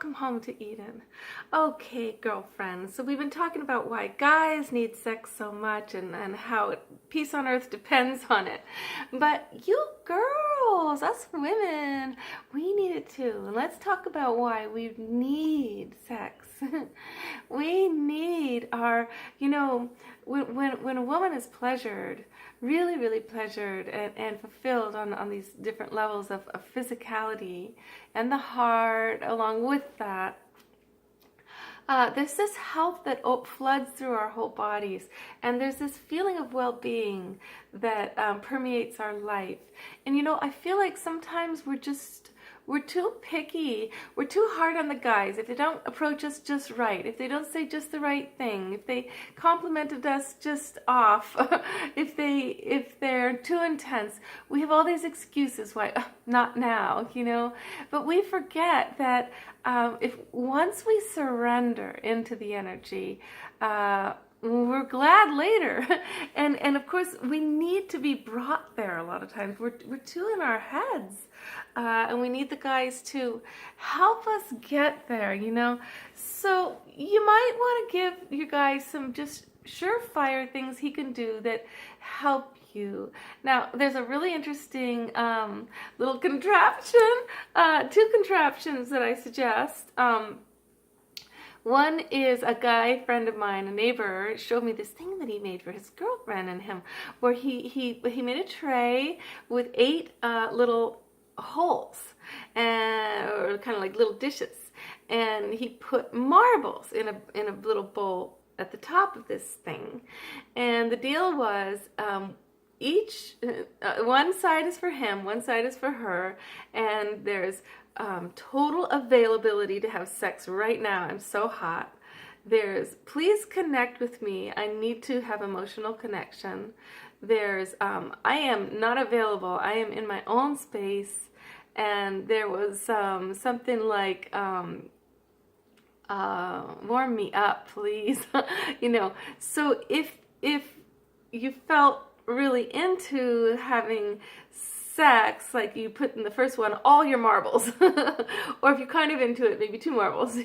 welcome home to Eden. Okay, girlfriends, so we've been talking about why guys need sex so much and how peace on earth depends on it. But you girls, us women, we need it too. And let's talk about why we need sex. We need our, when a woman is pleasured, really pleasured and fulfilled on these different levels of physicality and the heart along with that, there's this health that floods through our whole bodies, and there's this feeling of well-being that permeates our life. And I feel like sometimes we're too picky. We're too hard on the guys. If they don't approach us just right, if they don't say just the right thing, if they complimented us just off, if they're too intense, we have all these excuses why not now, But we forget that if once we surrender into the energy, we're glad later. And of course we need to be brought there a lot of times. We're too in our heads. And we need the guys to help us get there, So you might want to give your guys some just surefire things he can do that help you. Now, there's a really interesting little contraption, two contraptions that I suggest. One is a guy friend of mine, a neighbor, showed me this thing that he made for his girlfriend and him, where he made a tray with 8 little holes, or kind of like little dishes, and he put marbles in a little bowl at the top of this thing. And the deal was, each one side is for him, one side is for her, and there's total availability to have sex right now. I'm so hot. There's please connect with me. I need to have emotional connection. There's I am not available. I am in my own space. And there was something like warm me up, please. So if you felt really into having sex, like you put in the first one all your marbles, or if you're kind of into it, maybe 2 marbles,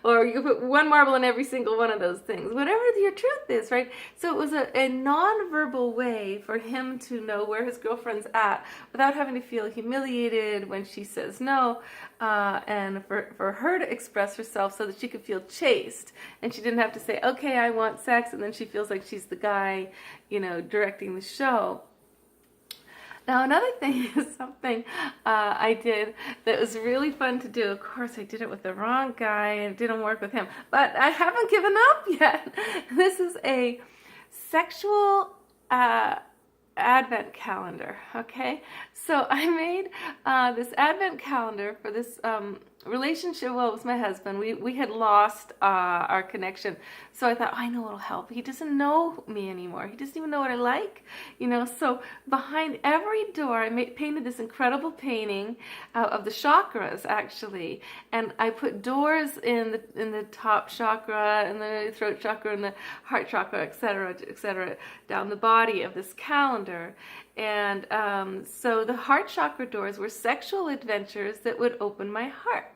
or you put 1 marble in every single one of those things, whatever your truth is, right? So it was a non-verbal way for him to know where his girlfriend's at without having to feel humiliated when she says no, and for her to express herself so that she could feel chaste, and she didn't have to say, okay, I want sex, and then she feels like she's the guy, directing the show. Now, another thing is something I did that was really fun to do. Of course, I did it with the wrong guy and it didn't work with him, but I haven't given up yet. This is a sexual advent calendar, okay? So I made this advent calendar for this relationship. Well, it was my husband. We had lost our connection. So I thought, I know what'll help. He doesn't know me anymore. He doesn't even know what I like, So behind every door, I painted this incredible painting of the chakras, actually. And I put doors in the top chakra, and the throat chakra, and the heart chakra, etc., down the body of this calendar. And so the heart chakra doors were sexual adventures that would open my heart.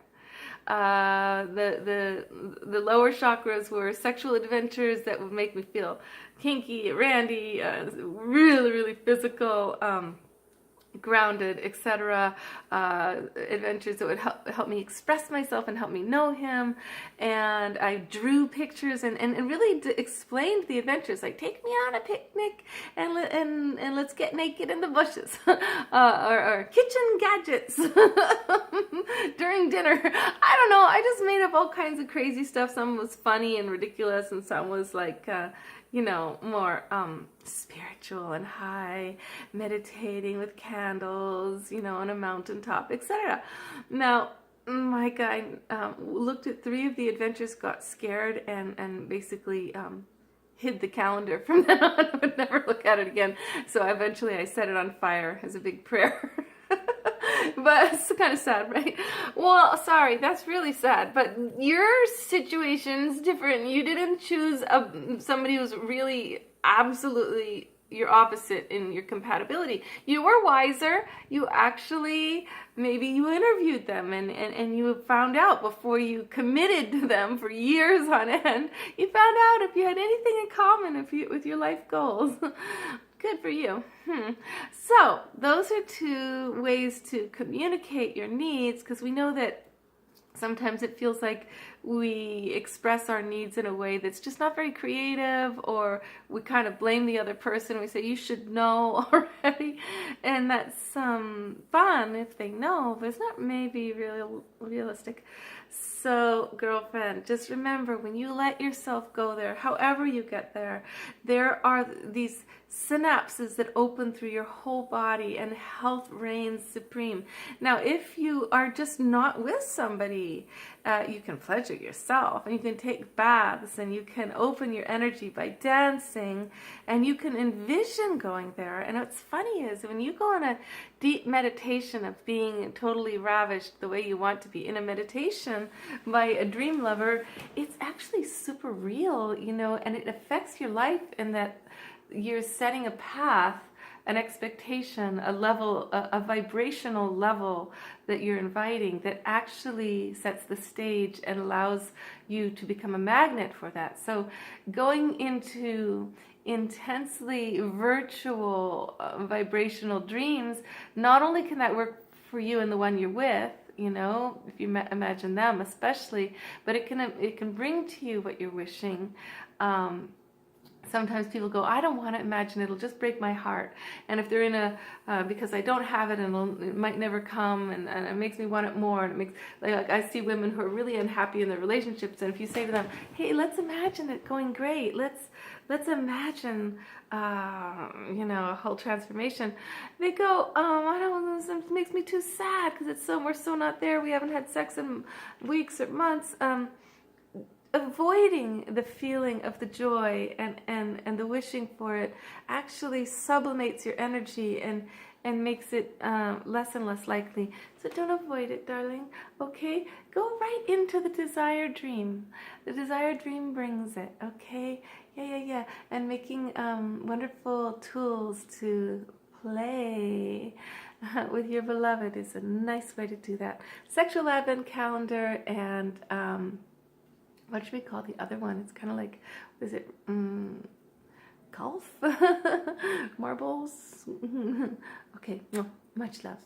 The lower chakras were sexual adventures that would make me feel kinky, randy, really physical, grounded, etc. Adventures that would help me express myself and help me know him. And I drew pictures and really explained the adventures, like take me on a picnic and let's get naked in the bushes, or kitchen gadgets during dinner. I don't know. I just made up all kinds of crazy stuff. Some was funny and ridiculous, and some was like more spiritual and high, meditating with candles, on a mountaintop, etc. Now, my guy looked at 3 of the adventures, got scared, and basically hid the calendar. From then on, I would never look at it again. So eventually I set it on fire as a big prayer. But it's kind of sad, right? Well, sorry, that's really sad. But your situation's different. You didn't choose somebody who's really absolutely your opposite in your compatibility. You were wiser. You actually, maybe you interviewed them and you found out before you committed to them for years on end. You found out if you had anything in common with your life goals. Good for you. So those are two ways to communicate your needs, because we know that sometimes it feels like we express our needs in a way that's just not very creative, or we kind of blame the other person. We say, you should know already. And that's fun if they know, but it's not maybe really realistic. So, girlfriend, just remember, when you let yourself go there, however you get there, there are these synapses that open through your whole body, and health reigns supreme. Now, if you are just not with somebody, you can pleasure yourself, and you can take baths, and you can open your energy by dancing, and you can envision going there. And what's funny is when you go in a deep meditation of being totally ravished the way you want to be in a meditation by a dream lover, it's actually super real, you know, and it affects your life in that you're setting a path, an expectation, a level, a vibrational level that you're inviting that actually sets the stage and allows you to become a magnet for that. So going into intensely virtual vibrational dreams, not only can that work for you and the one you're with, you know, if you imagine them especially, but it can bring to you what you're wishing. Sometimes people go, I don't want to imagine, it'll just break my heart. And if they're in a, because I don't have it and it might never come, and it makes me want it more. And it makes, like I see women who are really unhappy in their relationships, and if you say to them, hey, let's imagine it going great, let's imagine, you know, a whole transformation, they go, I don't, it makes me too sad because we're so not there. We haven't had sex in weeks or months. Avoiding the feeling of the joy and the wishing for it actually sublimates your energy and makes it less and less likely. So don't avoid it, darling. Okay? Go right into the desired dream. The desired dream brings it. Okay? Yeah. And making wonderful tools to play with your beloved is a nice way to do that. Sexual Advent Calendar and what should we call the other one? It's kind of like, what is it? Golf? Marbles? Okay, no, much love.